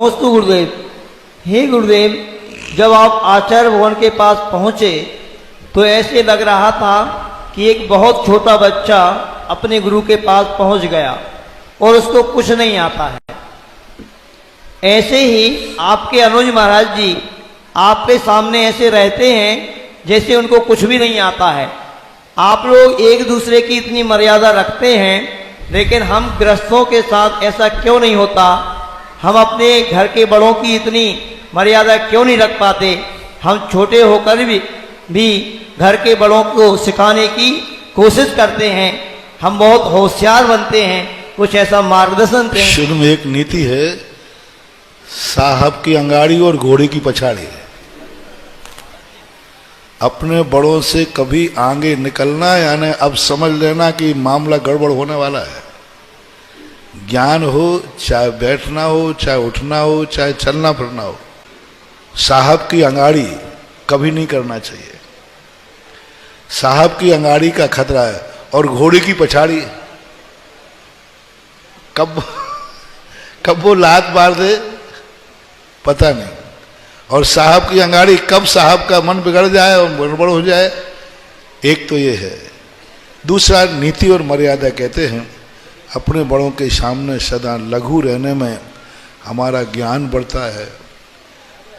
नमस्ते गुरुदेव। हे गुरुदेव, जब आप आचार्य भवन के पास पहुंचे तो ऐसे लग रहा था कि एक बहुत छोटा बच्चा अपने गुरु के पास पहुंच गया और उसको कुछ नहीं आता है। ऐसे ही आपके अनुज महाराज जी आपके सामने ऐसे रहते हैं जैसे उनको कुछ भी नहीं आता है। आप लोग एक दूसरे की इतनी मर्यादा रखते हैं, लेकिन हम गृहस्थों के साथ ऐसा क्यों नहीं होता? हम अपने घर के बड़ों की इतनी मर्यादा क्यों नहीं रख पाते? हम छोटे होकर भी घर के बड़ों को सिखाने की कोशिश करते हैं। हम बहुत होशियार बनते हैं। कुछ ऐसा मार्गदर्शन दें। शुरू में एक नीति है, साहब की अंगाड़ी और घोड़े की पछाड़ी। अपने बड़ों से कभी आगे निकलना, यानी अब समझ लेना कि मामला गड़बड़ होने वाला है। ज्ञान हो, चाहे बैठना हो, चाहे उठना हो, चाहे चलना फिरना हो, साहब की अंगाड़ी कभी नहीं करना चाहिए। साहब की अंगाड़ी का खतरा है। और घोड़े की पछाड़ी, कब वो लात मार दे पता नहीं। और साहब की अंगाड़ी, कब साहब का मन बिगड़ जाए और गड़बड़ हो जाए। एक तो ये है। दूसरा, नीति और मर्यादा कहते हैं अपने बड़ों के सामने सदा लघु रहने में हमारा ज्ञान बढ़ता है।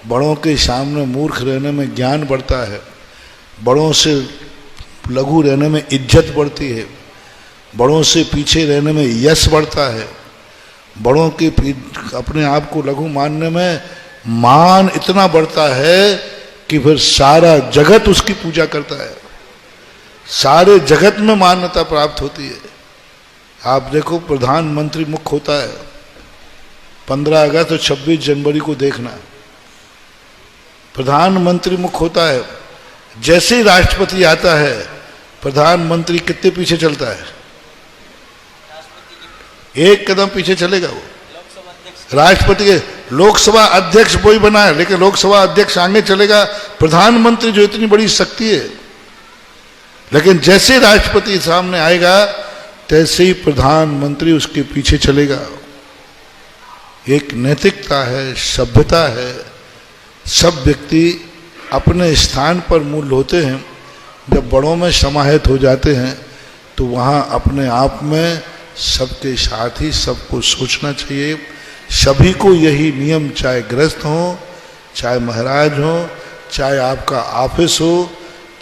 बड़ों के सामने मूर्ख रहने में ज्ञान बढ़ता है। बड़ों से लघु रहने में इज्जत बढ़ती है। बड़ों से पीछे रहने में यश बढ़ता है। बड़ों के अपने आप को लघु मानने में मान इतना बढ़ता है कि फिर सारा जगत उसकी पूजा करता है। सारे जगत में मान्यता प्राप्त होती है। आप देखो, प्रधानमंत्री मुख्य होता है, 15 अगस्त और 26 जनवरी को देखना, प्रधानमंत्री मुख्य होता है। जैसे ही राष्ट्रपति आता है, प्रधानमंत्री कितने पीछे चलता है? एक कदम पीछे चलेगा वो। राष्ट्रपति के लोकसभा अध्यक्ष वही बना है, लेकिन लोकसभा अध्यक्ष आगे चलेगा। प्रधानमंत्री जो इतनी बड़ी शक्ति है, लेकिन जैसे राष्ट्रपति सामने आएगा तैसे ही प्रधानमंत्री उसके पीछे चलेगा। एक नैतिकता है, सभ्यता है। सब व्यक्ति अपने स्थान पर मूल्य होते हैं। जब बड़ों में समाहित हो जाते हैं तो वहाँ अपने आप में सबके साथ ही सबको सोचना चाहिए। सभी को यही नियम, चाहे गृहस्थ हो, चाहे महाराज हो, चाहे आपका ऑफिस हो,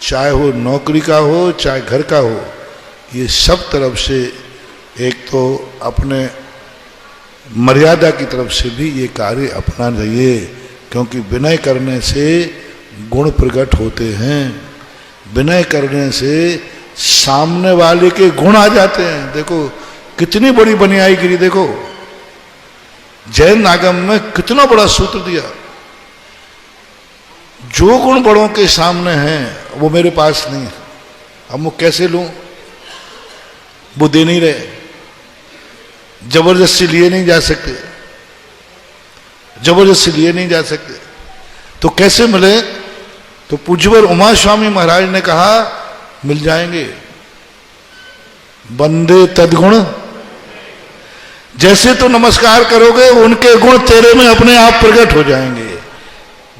चाहे वो नौकरी का हो, चाहे घर का हो, ये सब तरफ से एक तो अपने मर्यादा की तरफ से भी ये कार्य अपना चाहिए। क्योंकि विनय करने से गुण प्रकट होते हैं। विनय करने से सामने वाले के गुण आ जाते हैं। देखो कितनी बड़ी बनियाईगिरी, देखो जैन आगम में कितना बड़ा सूत्र दिया। जो गुण बड़ों के सामने हैं वो मेरे पास नहीं है, अब मैं कैसे लूं? वो दे नहीं रहे, जबरदस्ती लिए नहीं जा सकते, जबरदस्ती लिए नहीं जा सकते। तो कैसे मिले? तो पूज्यवर उमा स्वामी महाराज ने कहा मिल जाएंगे। बंदे तदगुण, जैसे तो नमस्कार करोगे उनके गुण तेरे में अपने आप प्रकट हो जाएंगे।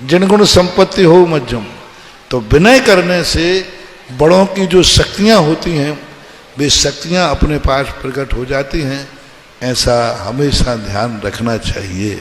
जिन गुण संपत्ति हो मध्यम। तो विनय करने से बड़ों की जो शक्तियां होती हैं वे शक्तियां अपने पास प्रकट हो जाती हैं। ऐसा हमेशा ध्यान रखना चाहिए।